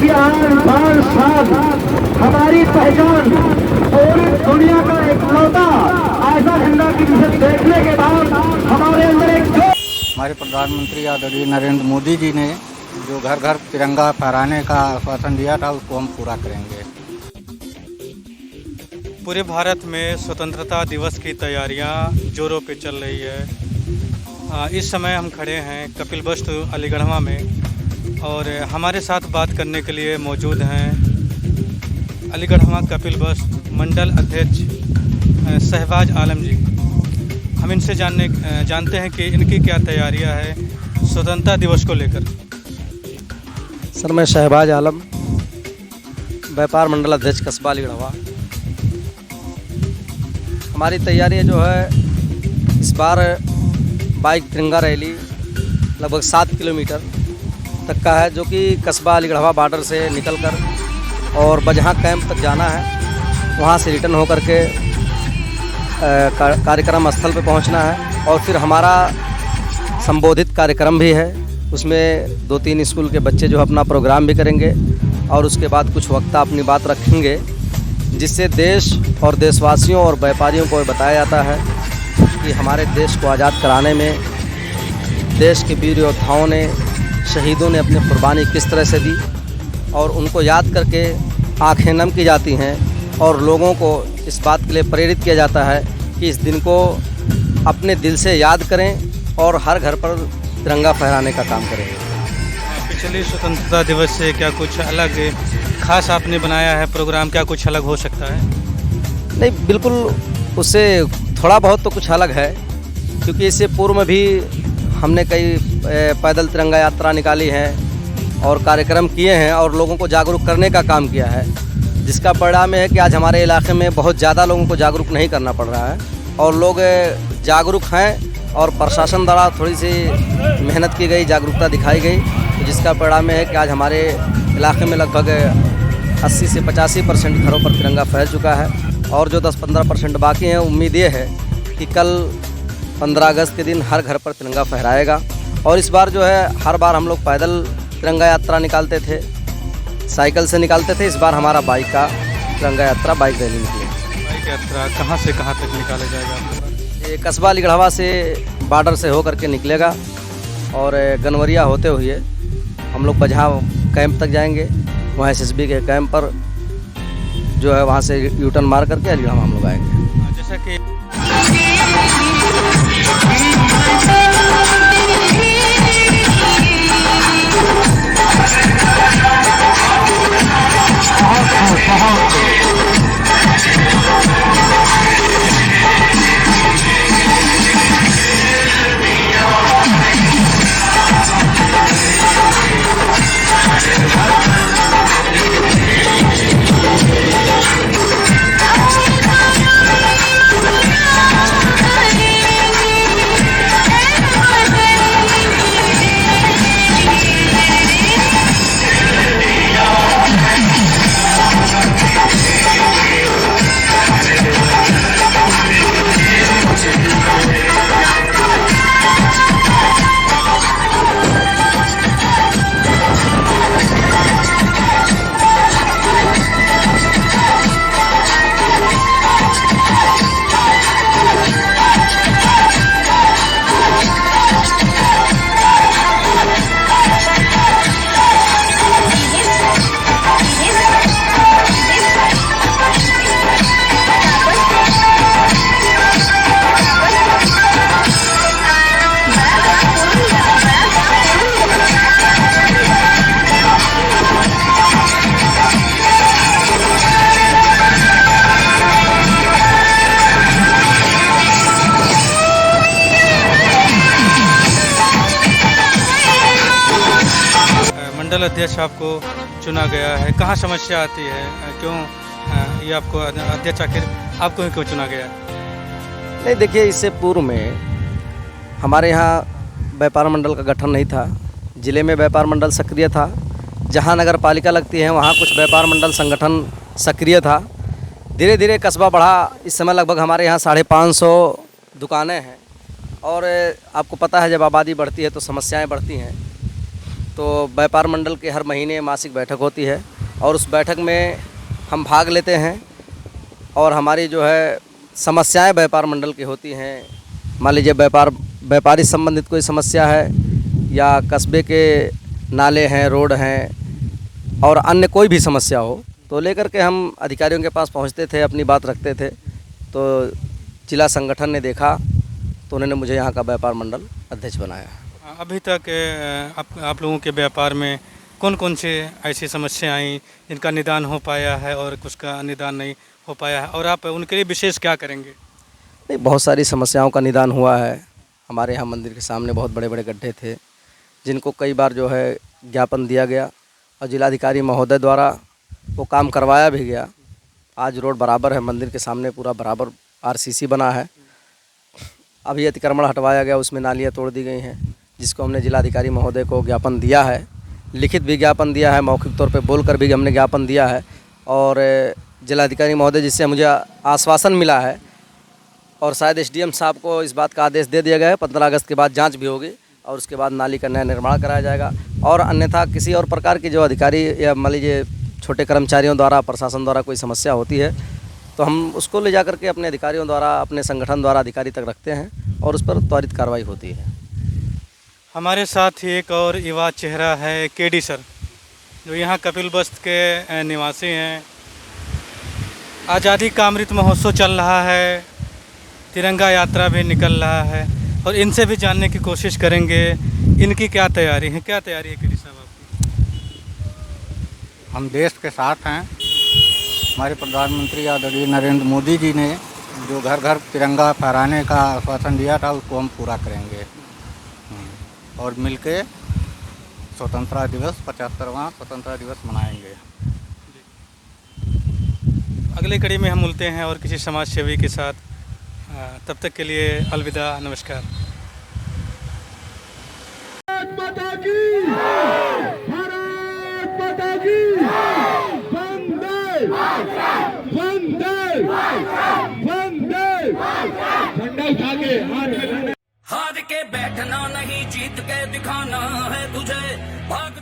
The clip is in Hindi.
कि आज 5 साल हमारी पहचान पूरी दुनिया का इकलौता ऐसा झंडा कि जिसे देखने के बाद हमारे अंदर एक हमारे प्रधानमंत्री आदरणीय नरेंद्र मोदी जी ने जो घर घर तिरंगा फहराने का आश्वासन दिया था उसको हम पूरा करेंगे। पूरे भारत में स्वतंत्रता दिवस की तैयारियां जोरों पे चल रही है। इस समय हम खड़े हैं कपिलवस्तु अलीगढ़वा में और हमारे साथ बात करने के लिए मौजूद हैं अलीगढ़वा कपिलवस्तु मंडल अध्यक्ष शहबाज आलम जी। हम इनसे जानते हैं कि इनकी क्या तैयारियां है स्वतंत्रता दिवस को लेकर। सर, मैं शहबाज आलम, व्यापार मंडल अध्यक्ष कस्बा अलीगढ़वा। हमारी तैयारी जो है इस बार बाइक तिरंगा रैली लगभग 7 किलोमीटर तक का है, जो कि कस्बा अलीगढ़वा बॉर्डर से निकलकर और बजहाँ कैंप तक जाना है। वहाँ से रिटर्न होकर के कार्यक्रम स्थल पे पहुँचना है और फिर हमारा संबोधित कार्यक्रम भी है। उसमें 2-3 स्कूल के बच्चे जो अपना प्रोग्राम भी करेंगे और उसके बाद कुछ वक्ता अपनी बात रखेंगे, जिससे देश और देशवासियों और व्यापारियों को बताया जाता है कि हमारे देश को आज़ाद कराने में देश के वीर योद्धाओं ने, शहीदों ने अपनी कुर्बानी किस तरह से दी और उनको याद करके आंखें नम की जाती हैं और लोगों को इस बात के लिए प्रेरित किया जाता है कि इस दिन को अपने दिल से याद करें और हर घर पर तिरंगा फहराने का काम करें। पिछले स्वतंत्रता दिवस से क्या कुछ अलग खास आपने बनाया है प्रोग्राम? क्या कुछ अलग हो सकता है? नहीं, बिल्कुल उससे थोड़ा बहुत तो कुछ अलग है, क्योंकि इससे पूर्व में भी हमने कई पैदल तिरंगा यात्रा निकाली है और कार्यक्रम किए हैं और लोगों को जागरूक करने का काम किया है, जिसका परिणाम है कि आज हमारे इलाके में बहुत ज़्यादा लोगों को जागरूक नहीं करना पड़ रहा है और लोग जागरूक हैं और प्रशासन द्वारा थोड़ी सी मेहनत की गई, जागरूकता दिखाई गई, तो जिसका परिणाम है कि आज हमारे इलाके में लगभग 80 से 85% घरों पर तिरंगा फैल चुका है और जो 10-15% बाकी हैं, उम्मीद ये है कि कल 15 अगस्त के दिन हर घर पर तिरंगा फहराएगा। और इस बार जो है हर बार हम लोग पैदल तिरंगा यात्रा निकालते थे, साइकिल से निकालते थे। इस बार हमारा बाइक का तिरंगा यात्रा, बाइक रैली निकली। बाइक यात्रा कहाँ से कहाँ तक निकाला जाएगा? ये कस्बा अलीगढ़वा से बॉर्डर से होकर के निकलेगा और गनवरिया होते हुए हम लोग बजहाँ कैंप तक जाएंगे। वहाँ एसएसबी के कैंप पर जो है वहाँ से यूटर्न मार करके अलीगढ़वा हम लोग आएंगे। जैसा कि मंडल अध्यक्ष आपको चुना गया है, कहाँ समस्या आती है, क्यों ये आपको अध्यक्ष आखिर आपको क्यों चुना गया? नहीं, देखिए, इससे पूर्व में हमारे यहाँ व्यापार मंडल का गठन नहीं था। ज़िले में व्यापार मंडल सक्रिय था, जहाँ नगर पालिका लगती है वहाँ कुछ व्यापार मंडल संगठन सक्रिय था। धीरे धीरे कस्बा बढ़ा। इस समय लगभग हमारे यहाँ 550 दुकानें हैं और आपको पता है जब आबादी बढ़ती है तो समस्याएं बढ़ती हैं। तो व्यापार मंडल के हर महीने मासिक बैठक होती है और उस बैठक में हम भाग लेते हैं और हमारी जो है समस्याएं व्यापार मंडल की होती हैं। मान लीजिए व्यापारी संबंधित कोई समस्या है या कस्बे के नाले हैं, रोड हैं और अन्य कोई भी समस्या हो तो लेकर के हम अधिकारियों के पास पहुंचते थे, अपनी बात रखते थे। तो जिला संगठन ने देखा तो उन्होंने मुझे यहाँ का व्यापार मंडल अध्यक्ष बनाया। अभी तक आप लोगों के व्यापार में कौन कौन से ऐसी समस्याएं आई जिनका निदान हो पाया है और कुछ का निदान नहीं हो पाया है, और आप उनके लिए विशेष क्या करेंगे? नहीं, बहुत सारी समस्याओं का निदान हुआ है। हमारे यहाँ मंदिर के सामने बहुत बड़े बड़े गड्ढे थे जिनको कई बार जो है ज्ञापन दिया गया और जिलाधिकारी महोदय द्वारा वो काम करवाया भी गया। आज रोड बराबर है, मंदिर के सामने पूरा बराबर आरसीसी बना है। अभी अतिक्रमण हटवाया गया, उसमें नालियाँ तोड़ दी गई हैं जिसको हमने जिलाधिकारी महोदय को ज्ञापन दिया है, लिखित भी ज्ञापन दिया है, मौखिक तौर पे बोलकर भी हमने ज्ञापन दिया है। और जिलाधिकारी महोदय जिससे मुझे आश्वासन मिला है और शायद एसडीएम साहब को इस बात का आदेश दे दिया गया है 15 अगस्त के बाद जांच भी होगी और उसके बाद नाली का नया निर्माण कराया जाएगा। और अन्यथा किसी और प्रकार की जो अधिकारी या मान लीजिए छोटे कर्मचारियों द्वारा, प्रशासन द्वारा कोई समस्या होती है तो हम उसको ले जा करके अपने अधिकारियों द्वारा, अपने संगठन द्वारा अधिकारी तक रखते हैं और उस पर त्वरित कार्रवाई होती है। हमारे साथ ही एक और युवा चेहरा है केडी सर, जो यहाँ कपिल वस्त के निवासी हैं। आज़ादी का अमृत महोत्सव चल रहा है, तिरंगा यात्रा भी निकल रहा है और इनसे भी जानने की कोशिश करेंगे इनकी क्या तैयारी है। क्या तैयारी है केडी साहब आपकी? हम देश के साथ हैं। हमारे प्रधानमंत्री आदरणीय नरेंद्र मोदी जी ने जो घर घर तिरंगा फहराने का आश्वासन दिया था उसको हम पूरा करेंगे और मिलके स्वतंत्रता दिवस 75वां स्वतंत्रता दिवस मनाएंगे। अगले कड़ी में हम मिलते हैं और किसी समाज सेवी के साथ। तब तक के लिए अलविदा, नमस्कार। भारत माता की, भारत माता की, वंदे वंदे वंदे। झंडा उठा के हाथ में हार के बैठना नहीं, जीत के दिखाना है तुझे। भाग